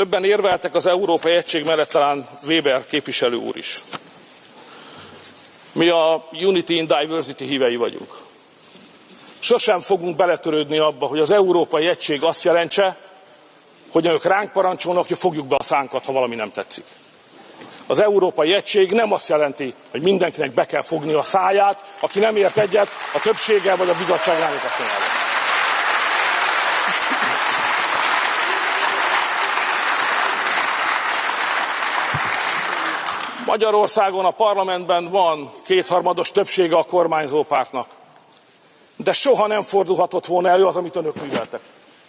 Többen érveltek az európai egység mellett, talán Weber képviselő úr is. Mi a Unity in Diversity hívei vagyunk. Sosem fogunk beletörődni abba, hogy az európai egység azt jelentse, hogy ők ránk parancsolnak, hogy fogjuk be a szánkat, ha valami nem tetszik. Az európai egység nem azt jelenti, hogy mindenkinek be kell fogni a száját, aki nem ért egyet a többséggel vagy a bizottság elnökasszonyával. Magyarországon a parlamentben van kétharmados többsége a kormányzó pártnak. De soha nem fordulhatott volna elő az, amit önök műveltek.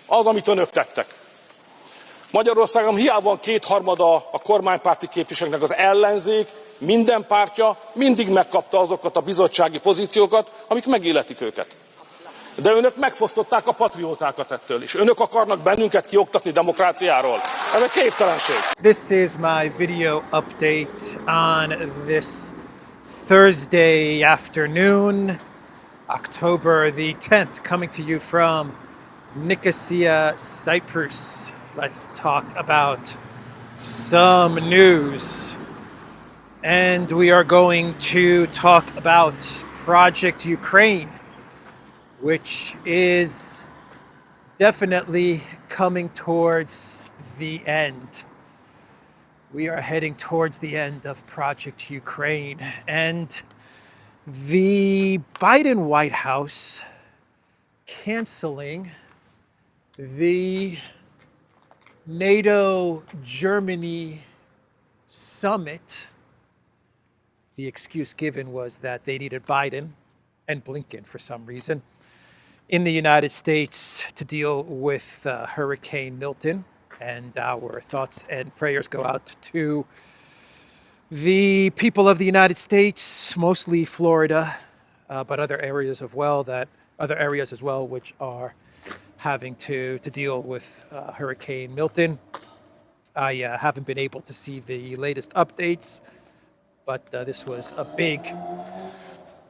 Az, amit önök tettek. Magyarországon hiába van kétharmada a kormánypárti képviselőknek, az ellenzék, minden pártja mindig megkapta azokat a bizottsági pozíciókat, amik megilletik őket. De önök megfosztották a patriótákat ettől is. Önök akarnak bennünket kioktatni demokráciáról. Ez egy képtelenség. This is my video update on this Thursday afternoon, October the 10th, coming to you from Nicosia, Cyprus. Let's talk about some news. And we are going to talk about Project Ukraine, which is definitely coming towards the end. We are heading towards the end of Project Ukraine. And the Biden White House canceling the NATO Germany summit. The excuse given was that they needed Biden and Blinken for some reason in the United States to deal with Hurricane Milton. And our thoughts and prayers go out to the people of the United States, mostly Florida, but other areas as well, which are having to deal with Hurricane Milton. I haven't been able to see the latest updates, but this was a big,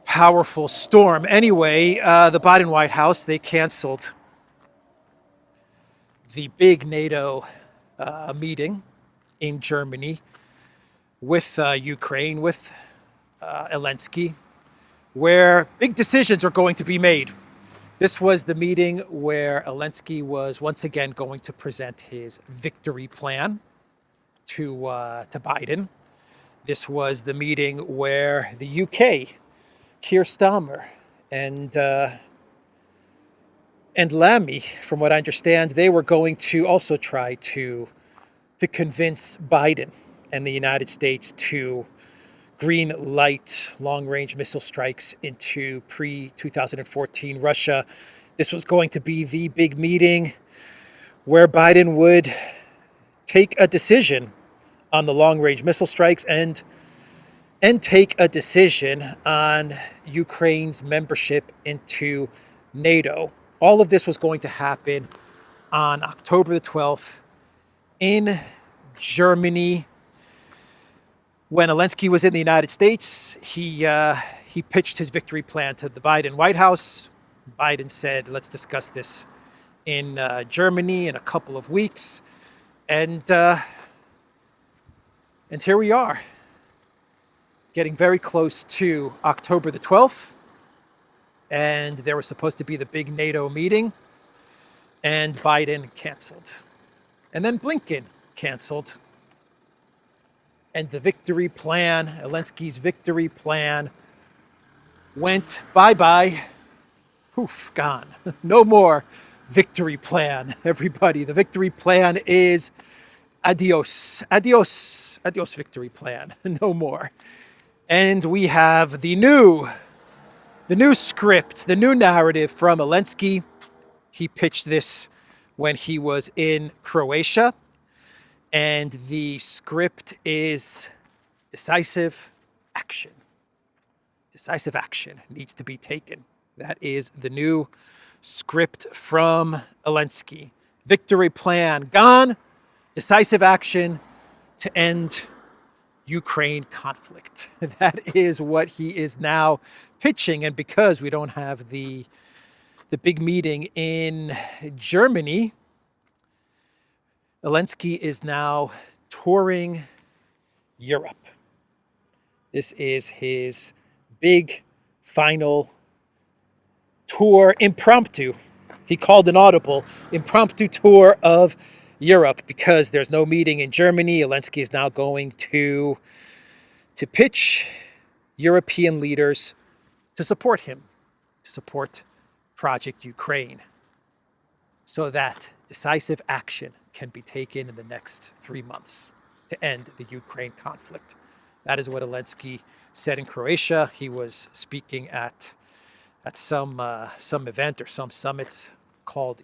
powerful storm. Anyway, the Biden White House, they canceled the big NATO meeting in Germany with Ukraine, with Zelensky, where big decisions are going to be made. This was the meeting where Zelensky was once again going to present his victory plan to Biden. This was the meeting where the UK, Keir Starmer, and Lammy, from what I understand, they were going to also try to convince Biden and the United States to green light long-range missile strikes into pre-2014 Russia. This was going to be the big meeting where Biden would take a decision on the long-range missile strikes and take a decision on Ukraine's membership into NATO. All of this was going to happen on October the 12th in Germany. When Zelensky was in the United States, he pitched his victory plan to the Biden White House. Biden said, let's discuss this in Germany in a couple of weeks. And here we are, getting very close to October the 12th. And there was supposed to be the big NATO meeting, and Biden canceled. And then Blinken canceled. And the victory plan, Zelensky's victory plan, went bye-bye. Poof, gone. No more victory plan, everybody. The victory plan is adios. Adios. Adios, victory plan. No more. And we have the new script, the new narrative from Zelensky. He pitched this when he was in Croatia. And the script is decisive action. Decisive action needs to be taken. That is the new script from Zelensky. Victory plan gone. Decisive action to end Ukraine conflict. That is what he is now pitching. And because we don't have the big meeting in Germany, Zelensky is now touring Europe. This is his big final tour, impromptu. He called an audible impromptu tour of Europe because there's no meeting in Germany. Zelensky is now going to pitch European leaders to support him, to support Project Ukraine, so that decisive action can be taken in the next 3 months to end the Ukraine conflict. That is what Zelensky said in Croatia. He was speaking at some event or some summit called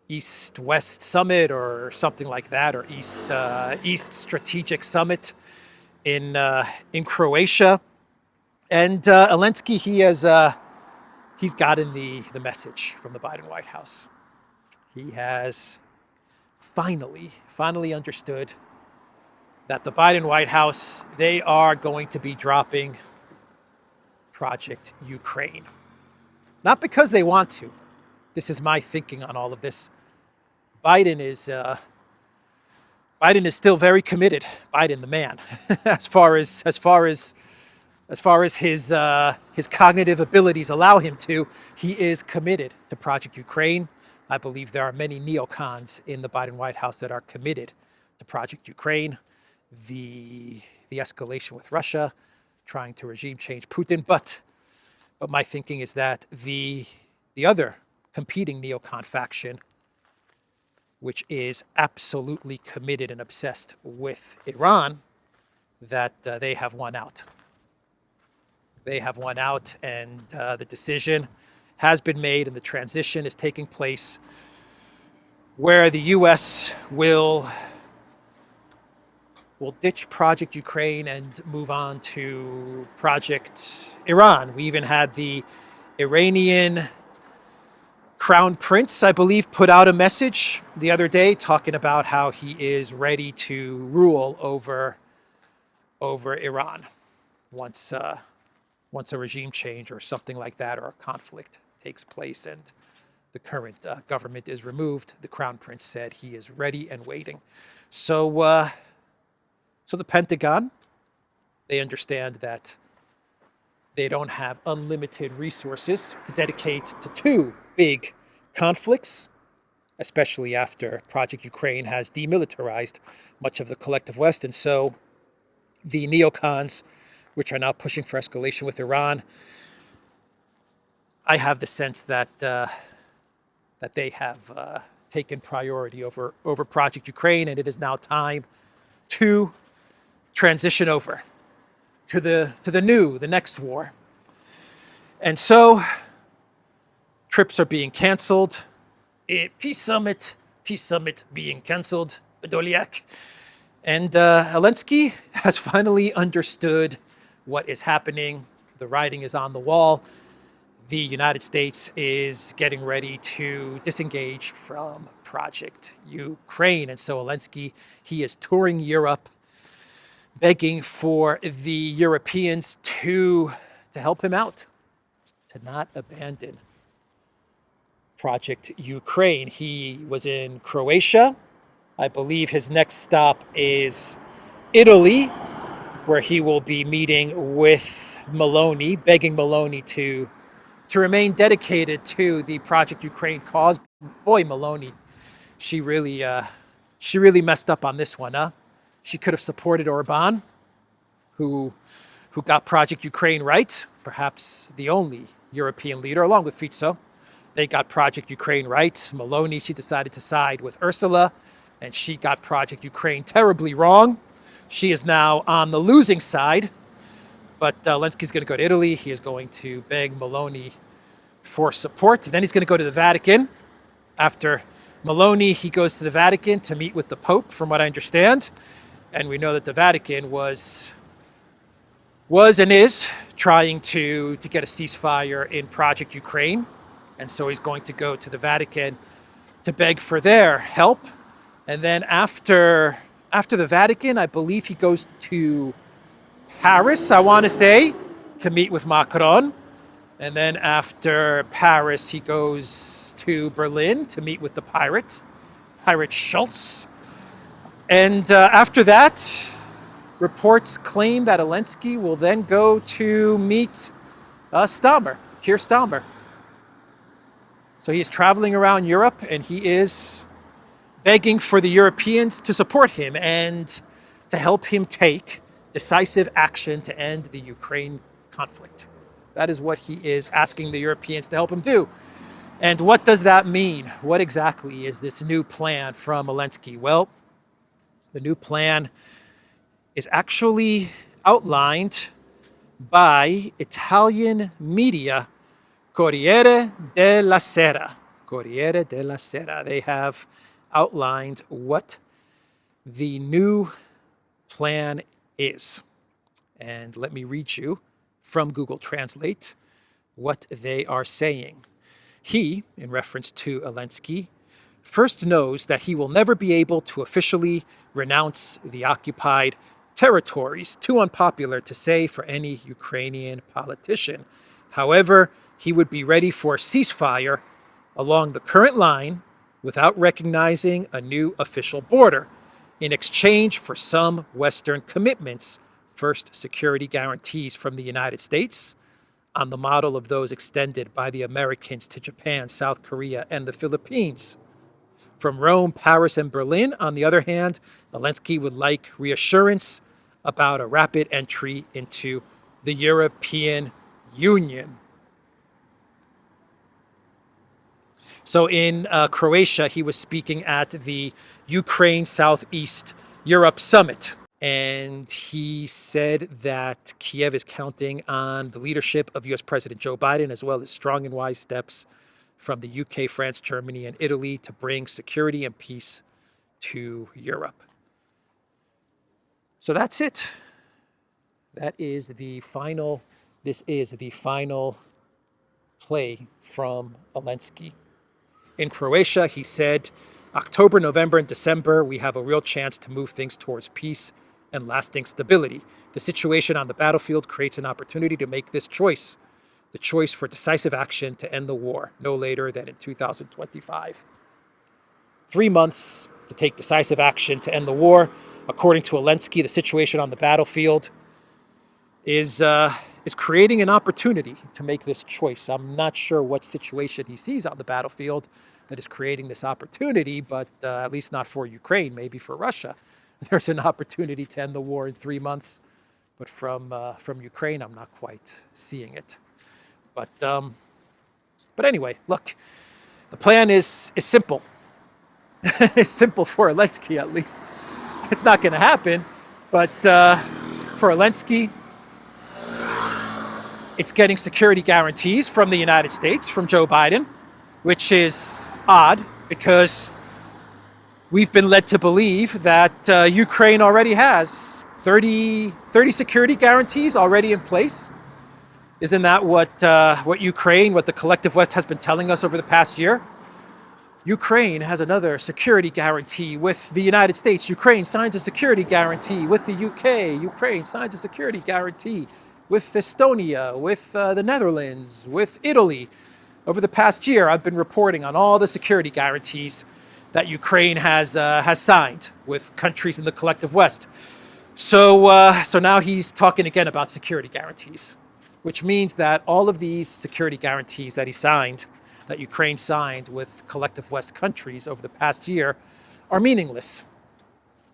East-West Summit or something like that, or East Strategic Summit in Croatia. And Zelensky, he's gotten the message from the Biden White House. He has finally understood that the Biden White House, they are going to be dropping Project Ukraine. Not because they want to. This is my thinking on all of this. Biden is still very committed. Biden, the man, as far as his cognitive abilities allow him to, he is committed to Project Ukraine. I believe there are many neocons in the Biden White House that are committed to Project Ukraine, the escalation with Russia, trying to regime change Putin. But my thinking is that the other competing neocon faction, which is absolutely committed and obsessed with Iran, that they have won out. They have won out, and the decision has been made, and the transition is taking place where the U.S. will ditch Project Ukraine and move on to Project Iran. We even had the Iranian Crown Prince, I believe, put out a message the other day talking about how he is ready to rule over Iran once a regime change or something like that, or a conflict takes place and the current government is removed. The Crown Prince said he is ready and waiting. So the Pentagon, they understand that they don't have unlimited resources to dedicate to two big conflicts, especially after Project Ukraine has demilitarized much of the collective West. And so the neocons, which are now pushing for escalation with Iran, I have the sense that they have taken priority over Project Ukraine, and it is now time to transition over to the next war. And so trips are being canceled. Peace summit being canceled. Podolyak. And Zelensky has finally understood what is happening. The writing is on the wall. The United States is getting ready to disengage from Project Ukraine. And so Zelensky, he is touring Europe, begging for the Europeans to help him out, to not abandon Project Ukraine. He was in Croatia. I believe his next stop is Italy, where he will be meeting with Meloni, begging Meloni to remain dedicated to the Project Ukraine cause. Boy, Meloni, she really messed up on this one, huh? She could have supported Orban, who got Project Ukraine right, perhaps the only European leader, along with Fico. They got Project Ukraine right. Meloni, she decided to side with Ursula, and she got Project Ukraine terribly wrong. She is now on the losing side. But Zelensky's going to go to Italy. He is going to beg Meloni for support. Then he's going to go to the Vatican. After Meloni, he goes to the Vatican to meet with the Pope, from what I understand. And we know that the Vatican was and is trying to get a ceasefire in Project Ukraine. And so he's going to go to the Vatican to beg for their help. And then after the Vatican, I believe he goes to Paris, I want to say, to meet with Macron. And then after Paris, he goes to Berlin to meet with the pirate pirate Schultz. And after that, reports claim that Zelensky will then go to meet Keir Starmer. So he is traveling around Europe, and he is begging for the Europeans to support him and to help him take decisive action to end the Ukraine conflict. That is what he is asking the Europeans to help him do. And what does that mean? What exactly is this new plan from Zelensky? Well, the new plan is actually outlined by Italian media, Corriere della Sera. Corriere della Sera. They have outlined what the new plan is. And let me read you from Google Translate what they are saying. He, in reference to Zelensky, first knows that he will never be able to officially renounce the occupied territories, too unpopular to say for any Ukrainian politician. However, he would be ready for a ceasefire along the current line without recognizing a new official border in exchange for some Western commitments, first security guarantees from the United States, on the model of those extended by the Americans to Japan, South Korea, and the Philippines. From Rome, Paris, and Berlin, on the other hand, Zelensky would like reassurance about a rapid entry into the European Union. So in Croatia, he was speaking at the Ukraine Southeast Europe Summit. And he said that Kiev is counting on the leadership of US President Joe Biden, as well as strong and wise steps from the UK, France, Germany, and Italy to bring security and peace to Europe. So that's it. This is the final play from Zelensky. In Croatia, he said, October, November, and December, we have a real chance to move things towards peace and lasting stability. The situation on the battlefield creates an opportunity to make this choice, the choice for decisive action to end the war, no later than in 2025. 3 months to take decisive action to end the war. According to Zelensky, the situation on the battlefield is creating an opportunity to make this choice. I'm not sure what situation he sees on the battlefield that is creating this opportunity, but at least not for Ukraine, maybe for Russia. There's an opportunity to end the war in 3 months, but from Ukraine, I'm not quite seeing it. But anyway, look, the plan is simple. It's simple for Zelensky, at least. It's not going to happen, but for Zelensky, it's getting security guarantees from the United States, from Joe Biden, which is odd because we've been led to believe that Ukraine already has 30 security guarantees already in place. Isn't that what Ukraine, what the collective West has been telling us over the past year? Ukraine has another security guarantee with the United States. Ukraine signs a security guarantee with the UK. Ukraine signs a security guarantee with Estonia, with the Netherlands, with Italy. Over the past year, I've been reporting on all the security guarantees that Ukraine has signed with countries in the collective West. So now he's talking again about security guarantees, which means that all of these security guarantees that he signed, that Ukraine signed with collective West countries over the past year, are meaningless,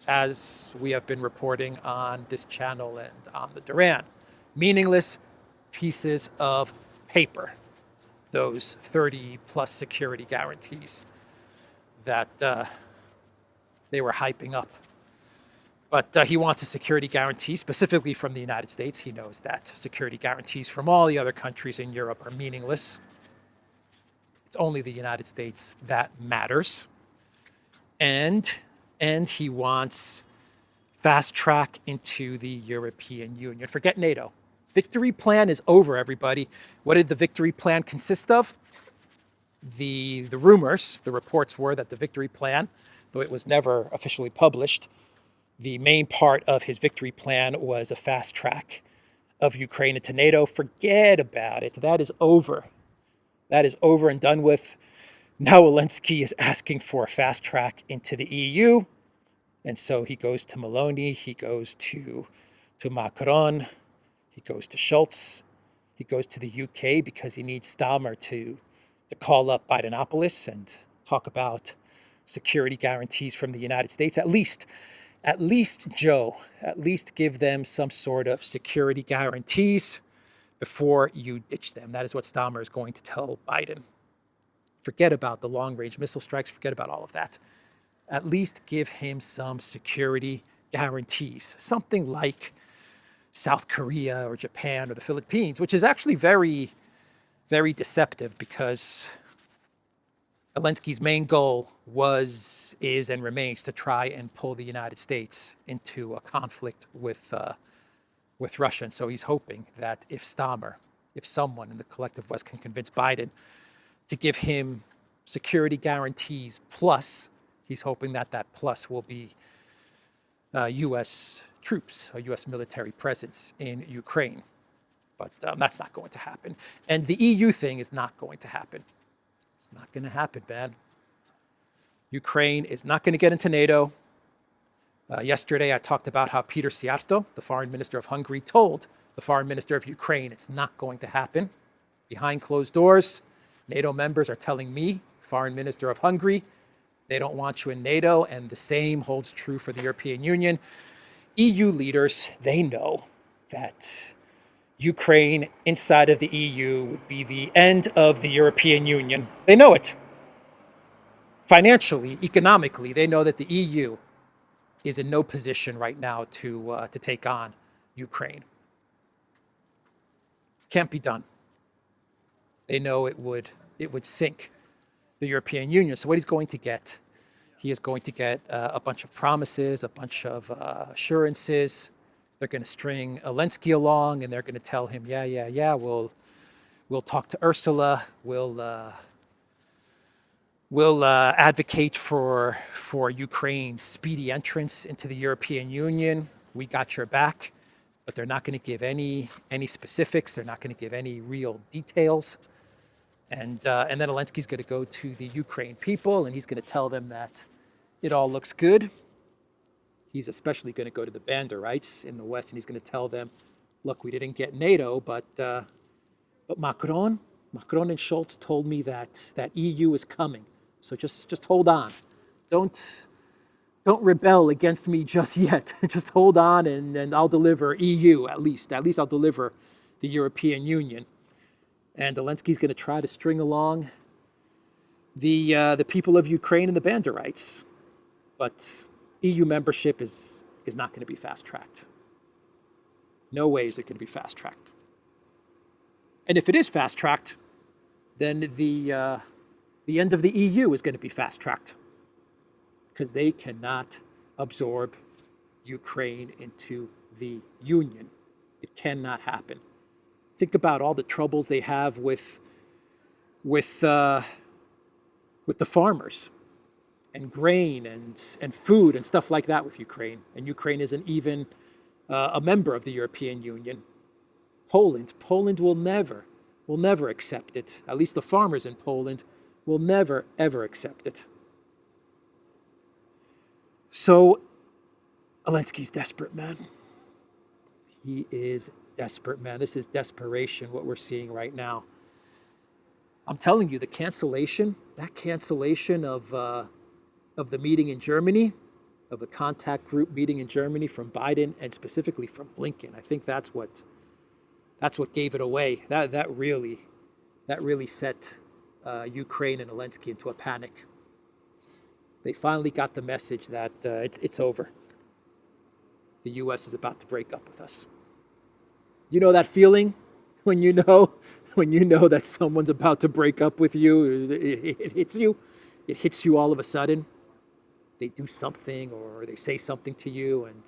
as we have been reporting on this channel and on the Duran. Meaningless pieces of paper, those 30 plus security guarantees that they were hyping up. But he wants a security guarantee specifically from the United States. He knows that security guarantees from all the other countries in Europe are meaningless. It's only the United States that matters. And he wants fast track into the European Union. Forget NATO. Victory plan is over, everybody. What did the victory plan consist of? The rumors, the reports were that the victory plan, though it was never officially published, the main part of his victory plan was a fast track of Ukraine into NATO. Forget about it. That is over. That is over and done with. Now Zelensky is asking for a fast track into the EU. And so he goes to Meloni, he goes to Macron, he goes to Schultz, he goes to the UK because he needs Stoltenberg to call up Bidenomipolis and talk about security guarantees from the United States. At least, Joe, at least give them some sort of security guarantees before you ditch them. That is what Stoltenberg is going to tell Biden. Forget about the long-range missile strikes, forget about all of that. At least give him some security guarantees, something like South Korea or Japan or the Philippines, which is actually very, very deceptive because Zelensky's main goal was, is, and remains to try and pull the United States into a conflict with Russia. And so he's hoping that if someone in the collective West can convince Biden to give him security guarantees, plus he's hoping that that plus will be U.S. troops, a U.S. military presence in Ukraine. But that's not going to happen. And the EU thing is not going to happen. It's not going to happen, man. Ukraine is not going to get into NATO. Yesterday, I talked about how Peter Szijjártó, the foreign minister of Hungary, told the foreign minister of Ukraine it's not going to happen. Behind closed doors, NATO members are telling me, foreign minister of Hungary, they don't want you in NATO, and the same holds true for the European Union. EU leaders, they know that Ukraine inside of the EU would be the end of the European Union. They know it. Financially, economically, they know that the EU is in no position right now to take on Ukraine. Can't be done. They know it would sink the European Union. So what he's going to get, he is going to get a bunch of promises, a bunch of assurances. They're going to string Zelensky along, and they're going to tell him, yeah, we'll talk to Ursula, we'll advocate for Ukraine's speedy entrance into the European Union. We got your back. But they're not going to give any specifics. They're not going to give any real details. And then Zelensky's going to go to the Ukraine people, and he's going to tell them that it all looks good. He's especially going to go to the Banderites in the West, and he's going to tell them, look, we didn't get NATO, but Macron and Schultz told me that EU is coming. So just hold on. Don't rebel against me just yet. Just hold on, and I'll deliver EU at least. At least I'll deliver the European Union. And Zelensky's going to try to string along the people of Ukraine and the Banderites. But EU membership is not going to be fast-tracked. No way is it going to be fast-tracked. And if it is fast-tracked, then the end of the EU is going to be fast-tracked, because they cannot absorb Ukraine into the Union. It cannot happen. Think about all the troubles they have with the farmers and grain and food and stuff like that with Ukraine. And Ukraine isn't even a member of the European Union. Poland will never accept it. At least the farmers in Poland will never, ever accept it. So Zelensky's desperate, man. He is desperate, man. This is desperation, what we're seeing right now. I'm telling you, that cancellation of the meeting in Germany, of the contact group meeting in Germany from Biden and specifically from Blinken, I think that's what gave it away. That really set Ukraine and Zelensky into a panic. They finally got the message that it's over. The U.S. is about to break up with us. You know that feeling when you know that someone's about to break up with you? It hits you. It hits you all of a sudden. They do something or they say something to you, and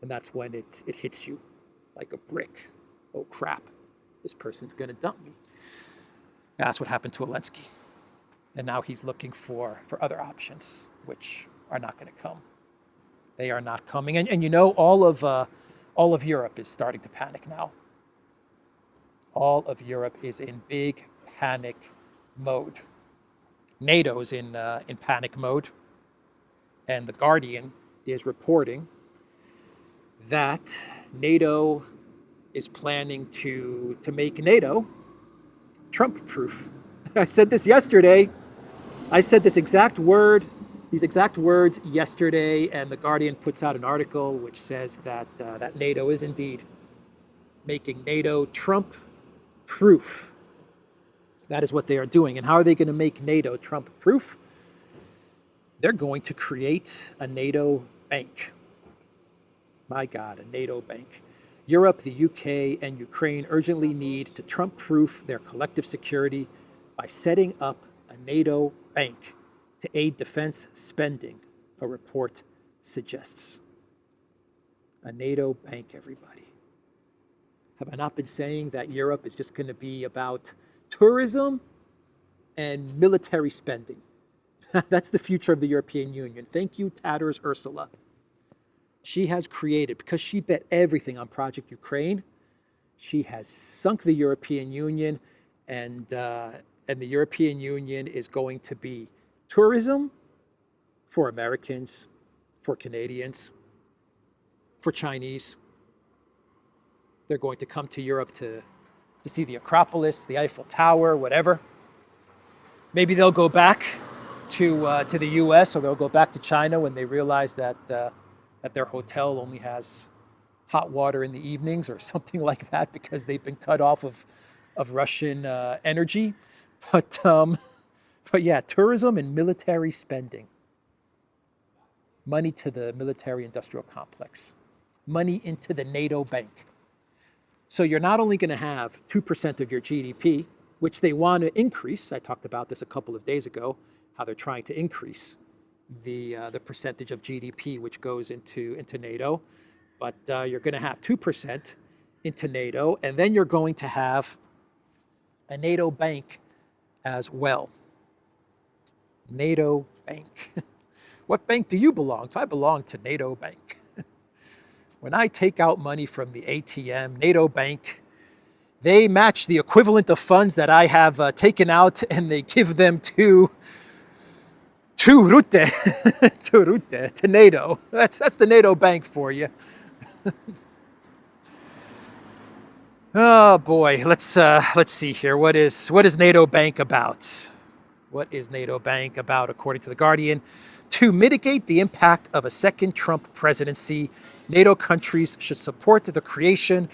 that's when it hits you like a brick. Oh crap! This person's gonna dump me. That's what happened to Zelensky. And now he's looking for other options, which are not going to come. They are not coming. And you know, all of Europe is starting to panic now. All of Europe is in big panic mode. NATO's in panic mode, and The Guardian is reporting that NATO is planning to make NATO Trump-proof. I said this yesterday. I said these exact words yesterday, and The Guardian puts out an article which says that that NATO is indeed making NATO Trump-proof. That is what they are doing. And how are they going to make NATO Trump-proof? They're going to create a NATO bank. My God, a NATO bank. Europe, the UK, and Ukraine urgently need to Trump-proof their collective security by setting up a NATO bank to aid defense spending, a report suggests. A NATO bank, everybody. Have I not been saying that Europe is just going to be about tourism and military spending? That's the future of the European Union. Thank you, Tatters Ursula. She has created, because she bet everything on Project Ukraine, she has sunk the European Union, and the European Union is going to be tourism for Americans, for Canadians, for Chinese. They're going to come to Europe to see the Acropolis, the Eiffel Tower, whatever. Maybe they'll go back to the US, or they'll go back to China when they realize that their hotel only has hot water in the evenings or something like that, because they've been cut off of Russian energy. But yeah, tourism and military spending. Money to the military-industrial complex. Money into the NATO bank. So you're not only going to have 2% of your GDP, which they want to increase. I talked about this a couple of days ago, how they're trying to increase the percentage of GDP which goes into NATO. But you're going to have 2% into NATO, and then you're going to have a NATO bank as well. NATO bank. What bank do you belong to? I belong to NATO Bank. When I take out money from the ATM, NATO Bank, they match the equivalent of funds that I have taken out, and they give them to Rute, to NATO. That's the NATO Bank for you. Oh boy, let's see here. What is NATO Bank about? What is NATO Bank about, according to The Guardian? To mitigate the impact of a second Trump presidency, NATO countries should support the creation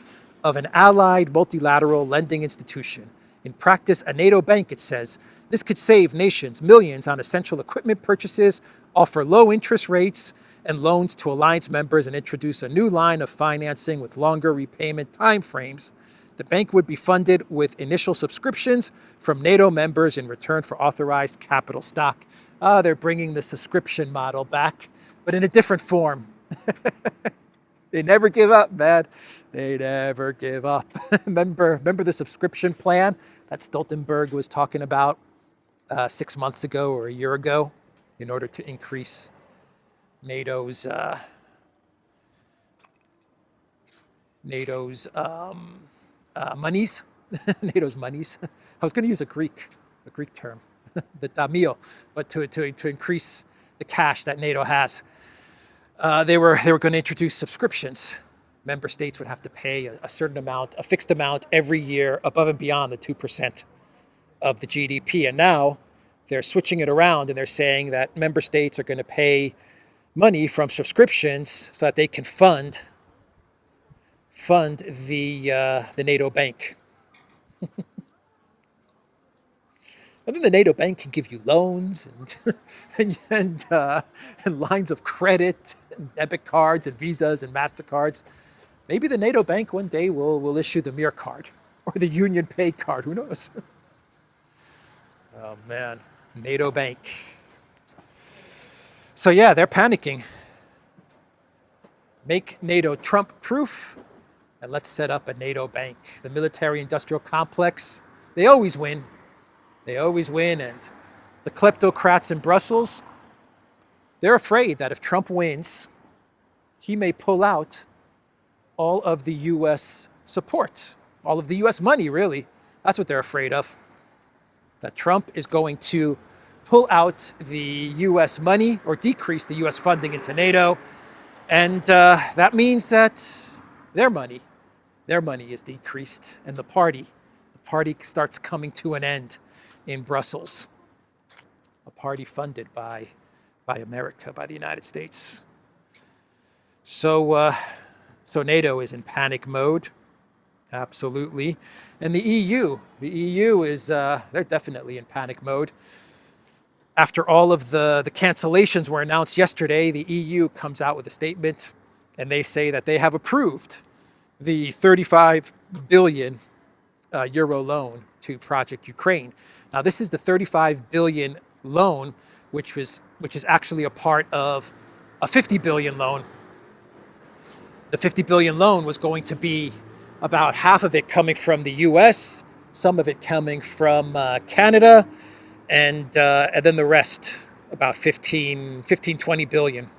of an allied multilateral lending institution. In practice, a NATO bank, it says, this could save nations millions on essential equipment purchases, offer low interest rates and loans to alliance members, and introduce a new line of financing with longer repayment timeframes. The bank would be funded with initial subscriptions from NATO members in return for authorized capital stock. They're bringing the subscription model back, but in a different form. They never give up, man. They never give up. Remember the subscription plan that Stoltenberg was talking about 6 months ago or a year ago, in order to increase NATO's monies. NATO's monies. I was going to use a Greek term, the tamio, but to increase the cash that NATO has. They were going to introduce subscriptions. Member states would have to pay a certain amount, a fixed amount every year, above and beyond the 2% of the GDP. And now they're switching it around, and they're saying that member states are going to pay money from subscriptions so that they can fund the NATO bank. And then the NATO bank can give you loans and lines of credit, and debit cards and Visas and MasterCards. Maybe the NATO bank one day will issue the Mir card or the Union Pay card. Who knows? Oh man, NATO bank. So yeah, they're panicking. Make NATO Trump-proof, and let's set up a NATO bank. The military-industrial complex, they always win. They always win, and the kleptocrats in Brussels, they're afraid that if Trump wins, he may pull out all of the U.S. support, all of the U.S. money, really. That's what they're afraid of. That Trump is going to pull out the U.S. money or decrease the U.S. funding into NATO. And that means that their money is decreased, and the party starts coming to an end in Brussels. A party funded by America, by the United States. So NATO is in panic mode, absolutely. And the EU is they're definitely in panic mode. After all of the cancellations were announced yesterday, the EU comes out with a statement, and they say that they have approved the 35 billion euro loan to Project Ukraine. Now, this is the 35 billion loan, which is actually a part of a 50 billion loan. The 50 billion loan was going to be about half of it coming from the US, some of it coming from Canada, and then the rest, about 15 billion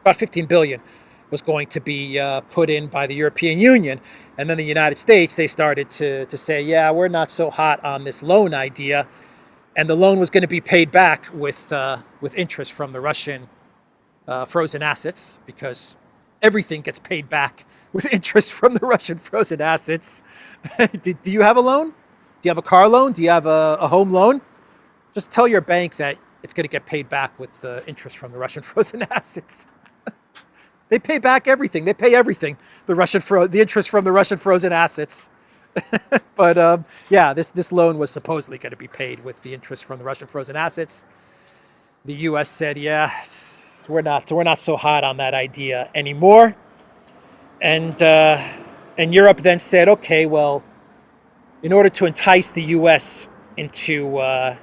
was going to be put in by the European Union. And then the United States, they started to say, yeah, we're not so hot on this loan idea. And the loan was going to be paid back with interest from the Russian frozen assets, because everything gets paid back with interest from the Russian frozen assets. Do you have a loan? Do you have a car loan? Do you have a home loan? Just tell your bank that it's going to get paid back with interest from the Russian frozen assets. They pay back everything. They pay everything. The interest from the Russian frozen assets. But yeah, this loan was supposedly going to be paid with the interest from the Russian frozen assets. The U.S. said, yeah, we're not so hot on that idea anymore. And Europe then said, okay, well, in order to entice the U.S. into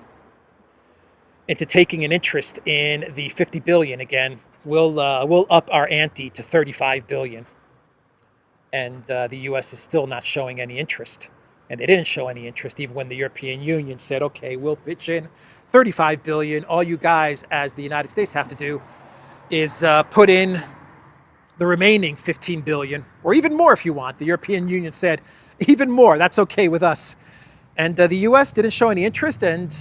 taking an interest in the 50 billion again, we'll up our ante to 35 billion. And the U.S. is still not showing any interest. And they didn't show any interest even when the European Union said, okay, we'll pitch in 35 billion. All you guys, as the United States, have to do is put in the remaining 15 billion, or even more if you want. The European Union said, even more, that's okay with us. And the U.S. didn't show any interest, and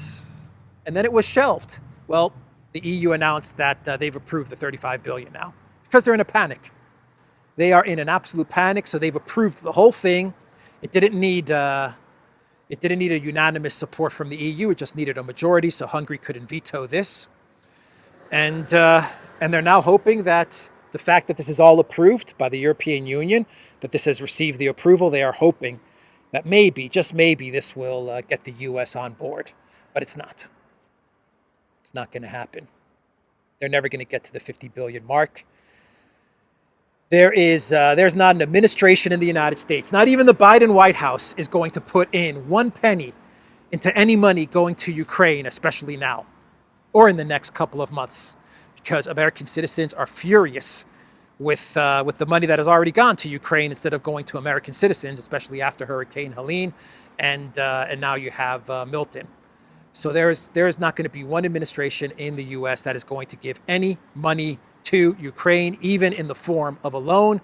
then it was shelved. Well, the EU announced that they've approved the 35 billion now, because they're in a panic. They are in an absolute panic, so they've approved the whole thing. It didn't need a unanimous support from the EU. It just needed a majority, so Hungary couldn't veto this. And they're now hoping that the fact that this is all approved by the European Union, that this has received the approval, they are hoping that maybe, just maybe, this will get the U.S. on board. But it's not. It's not going to happen. They're never going to get to the 50 billion mark. There's not an administration in the United States, not even the Biden White House, is going to put in 1 penny into any money going to Ukraine, especially now, or in the next couple of months, because American citizens are furious with the money that has already gone to Ukraine instead of going to American citizens, especially after Hurricane Helene, and now you have Milton. So there is not going to be one administration in the U.S. that is going to give any money to Ukraine, even in the form of a loan,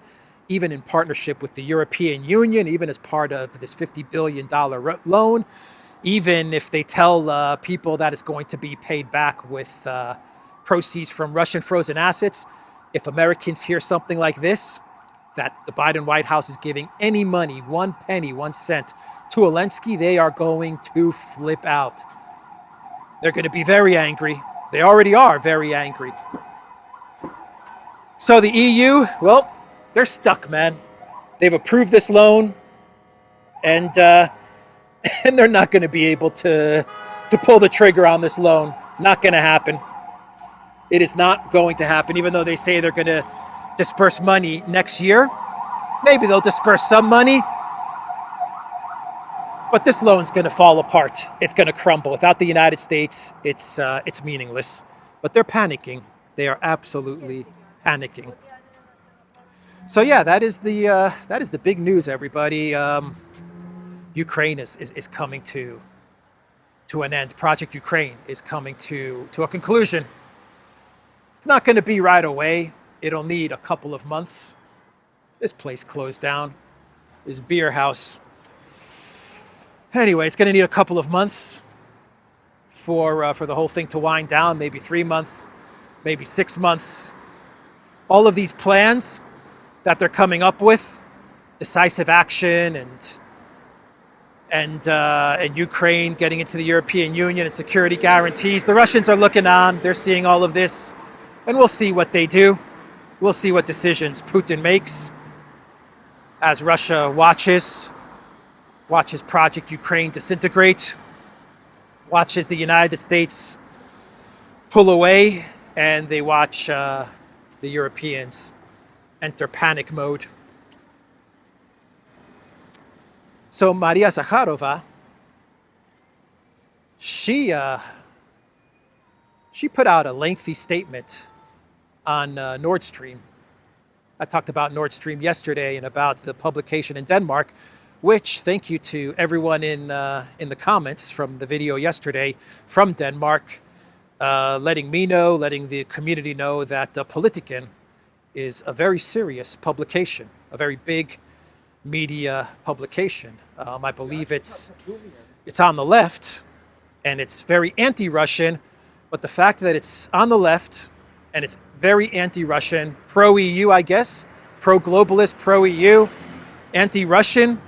even in partnership with the European Union, even as part of this $50 billion loan, even if they tell people that it's going to be paid back with proceeds from Russian frozen assets. If Americans hear something like this, that the Biden White House is giving any money, 1 penny, 1 cent to Zelensky, they are going to flip out. They're going to be very angry. They already are very angry. So the EU, well, they're stuck, man. They've approved this loan, and they're not going to be able to pull the trigger on this loan. Not going to happen. It is not going to happen, even though they say they're going to disperse money next year. Maybe they'll disperse some money, but this loan's going to fall apart. It's going to crumble. Without the United States, it's meaningless. But they're panicking. They are absolutely panicking. So yeah, that is the big news, everybody. Ukraine is coming to an end. Project Ukraine is coming to a conclusion. It's not going to be right away. It'll need a couple of months. This place closed down. This beer house. Anyway, it's going to need a couple of months for the whole thing to wind down, maybe 3 months, maybe 6 months. All of these plans that they're coming up with, decisive action and Ukraine getting into the European Union and security guarantees. The Russians are looking on, they're seeing all of this, and we'll see what they do. We'll see what decisions Putin makes as Russia watches Project Ukraine disintegrate, watches the United States pull away, and they watch the Europeans enter panic mode. So Maria Zakharova, she put out a lengthy statement on Nord Stream. I talked about Nord Stream yesterday and about the publication in Denmark, which, thank you to everyone in the comments from the video yesterday from Denmark, letting me know, letting the community know that Politiken is a very serious publication, a very big media publication. I believe it's on the left, and it's very anti-Russian, but the fact that it's on the left and it's very anti-Russian, pro-EU, I guess, pro-globalist, pro-EU, anti-Russian,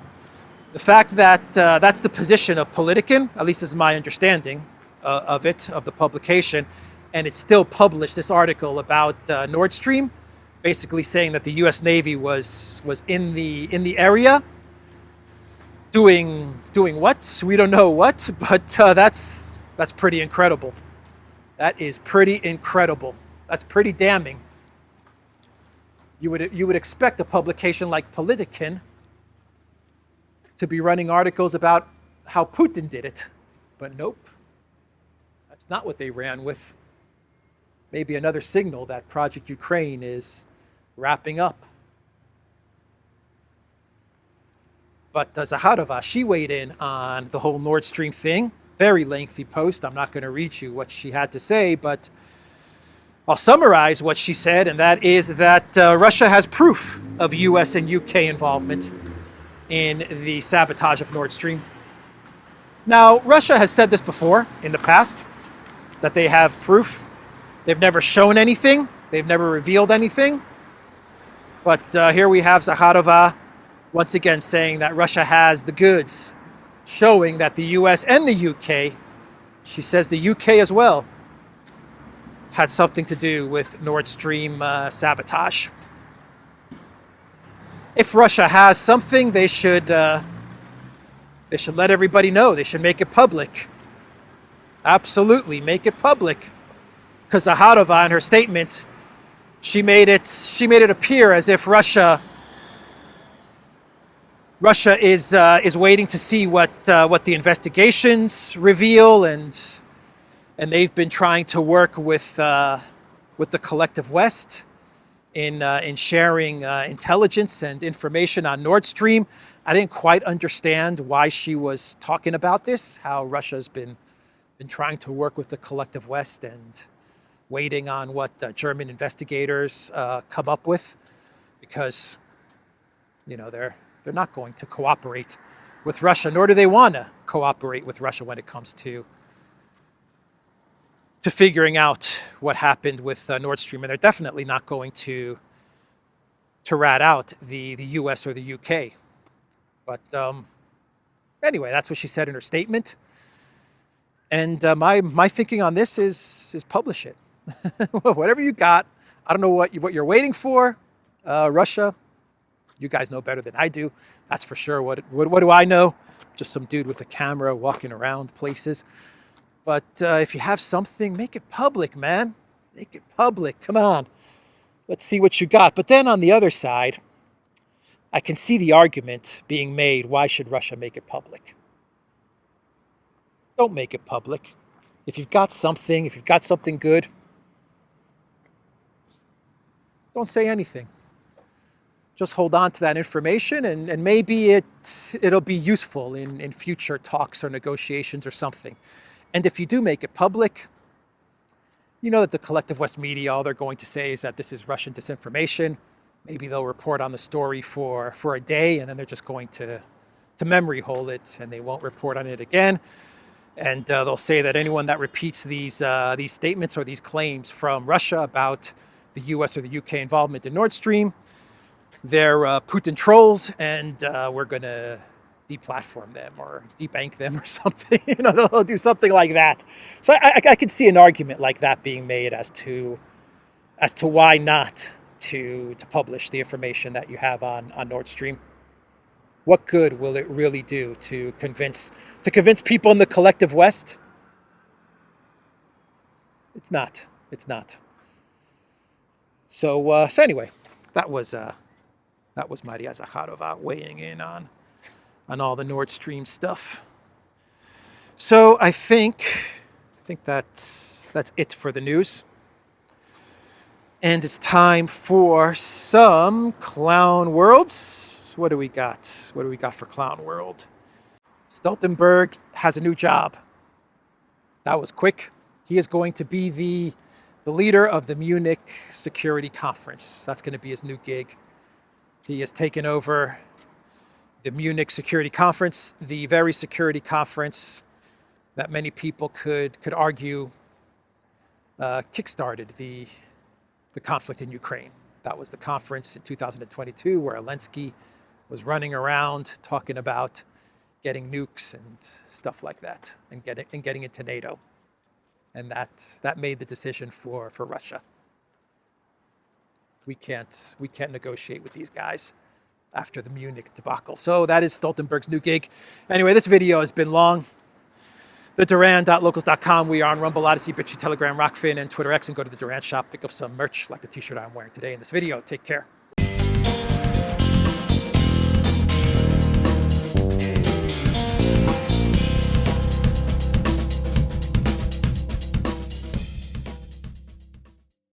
the fact that that's the position of Politiken, at least this is my understanding of the publication, and it's still published this article about Nord Stream, basically saying that the U.S. Navy was in the area, doing what? We don't know what, but that's pretty incredible. That is pretty incredible. That's pretty damning. You would expect a publication like Politiken to be running articles about how Putin did it, but nope. That's not what they ran with. Maybe another signal that Project Ukraine is wrapping up. But Zakharova, she weighed in on the whole Nord Stream thing. Very lengthy post. I'm not going to read you what she had to say, but I'll summarize what she said, and that is that Russia has proof of US and UK involvement in the sabotage of Nord Stream. Now, Russia has said this before in the past, that they have proof. They've never shown anything. They've never revealed anything. But here we have Zakharova once again saying that Russia has the goods, showing that the US and the UK, she says the UK as well, had something to do with Nord Stream sabotage. If Russia has something, they should let everybody know. They should make it public. Absolutely, make it public. Because Zakharova, in her statement, she made it appear as if Russia is waiting to see what the investigations reveal, and they've been trying to work with the collective West in sharing intelligence and information on Nord Stream. I didn't quite understand why she was talking about this, how Russia's been trying to work with the collective West and waiting on what the German investigators come up with, because they're not going to cooperate with Russia, nor do they want to cooperate with Russia when it comes to figuring out what happened with Nord Stream, and they're definitely not going to rat out the US or the UK. But anyway, that's what she said in her statement. And my thinking on this is publish it. Whatever you got. I don't know what you're waiting for. Russia, you guys know better than I do. That's for sure. What do I know? Just some dude with a camera walking around places. But if you have something, make it public, man. Make it public. Come on. Let's see what you got. But then on the other side, I can see the argument being made, why should Russia make it public? Don't make it public. If you've got something good, don't say anything. Just hold on to that information, and maybe it'll be useful in future talks or negotiations or something. And if you do make it public, you know that the collective West media, all they're going to say is that this is Russian disinformation. Maybe they'll report on the story for a day, and then they're just going to memory hole it, and they won't report on it again. And they'll say that anyone that repeats these statements or these claims from Russia about the US or the UK involvement in Nord Stream, they're Putin trolls, and we're going to deplatform them or debank them or something. You know, they'll do something like that. So I could see an argument like that being made as to why not to publish the information that you have on Nord Stream. What good will it really do to convince people in the collective West? It's not. It's not. So anyway, that was Maria Zakharova weighing in on all the Nord Stream stuff. So I think that's it for the news. And it's time for some Clown Worlds. What do we got? What do we got for Clown World? Stoltenberg has a new job. That was quick. He is going to be the leader of the Munich Security Conference. That's going to be his new gig. He has taken over the Munich Security Conference, the very security conference that many people could argue kickstarted the conflict in Ukraine. That was the conference in 2022 where Zelensky was running around talking about getting nukes and stuff like that, and getting into NATO, and that made the decision for Russia. We can't negotiate with these guys after the Munich debacle. So that is Stoltenberg's new gig. Anyway, this video has been long. The Duran.locals.com. We are on Rumble, ODYSEE, BitChute, Telegram, Rockfin, and Twitter X, and go to the Duran shop, pick up some merch like the t-shirt I'm wearing today in this video. Take care.